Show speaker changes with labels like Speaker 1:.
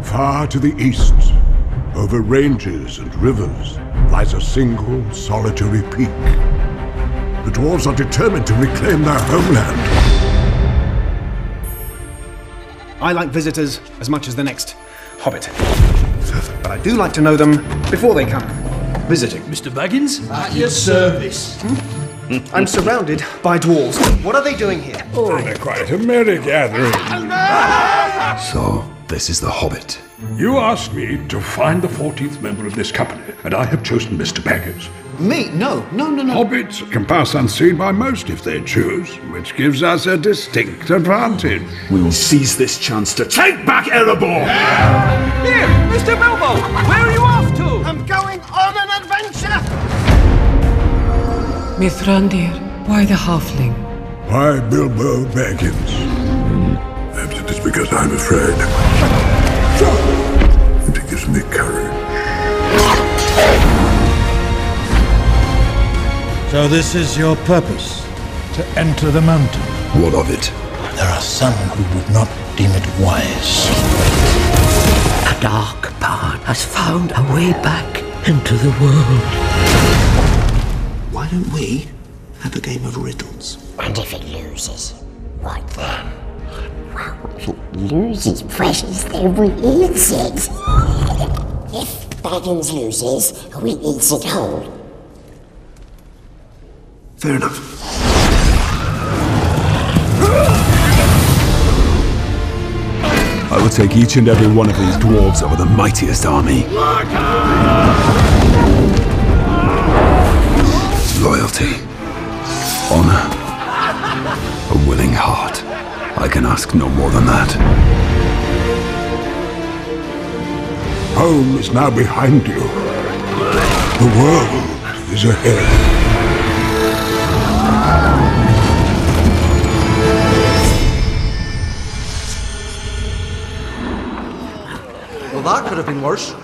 Speaker 1: Far to the east, over ranges and rivers, lies a single solitary peak. The dwarves are determined to reclaim their homeland.
Speaker 2: I like visitors as much as the next Hobbit. But I do like to know them before they come visiting.
Speaker 3: Mr. Baggins?
Speaker 4: At your service.
Speaker 2: I'm surrounded by dwarves. What are they doing here?
Speaker 1: Oh, they're quite a merry gathering.
Speaker 5: So, this is the Hobbit.
Speaker 1: You asked me to find the 14th member of this company, and I have chosen Mr. Baggins.
Speaker 2: Me? No.
Speaker 1: Hobbits can pass unseen by most if they choose, which gives us a distinct advantage.
Speaker 5: We will seize this chance to take back Erebor!
Speaker 3: Here, Mr. Bilbo! Where are you off to?
Speaker 2: I'm going on an adventure!
Speaker 6: Mithrandir, why the halfling?
Speaker 1: Why Bilbo Baggins? Perhaps it is because I'm afraid. And it gives me courage.
Speaker 7: So this is your purpose, to enter the mountain?
Speaker 5: What of it?
Speaker 4: There are some who would not deem it wise.
Speaker 6: A dark path has found a way back into the world.
Speaker 4: Why don't we have a game of riddles?
Speaker 8: And if it loses, what then? Well, if it loses precious, then we eat it. If Baggins loses, we eat it whole.
Speaker 4: Fair enough.
Speaker 5: I will take each and every one of these dwarves over the mightiest army. Loyalty, honor, a willing heart. I can ask no more than that.
Speaker 1: Home is now behind you. The world is ahead.
Speaker 2: Well, that could have been worse.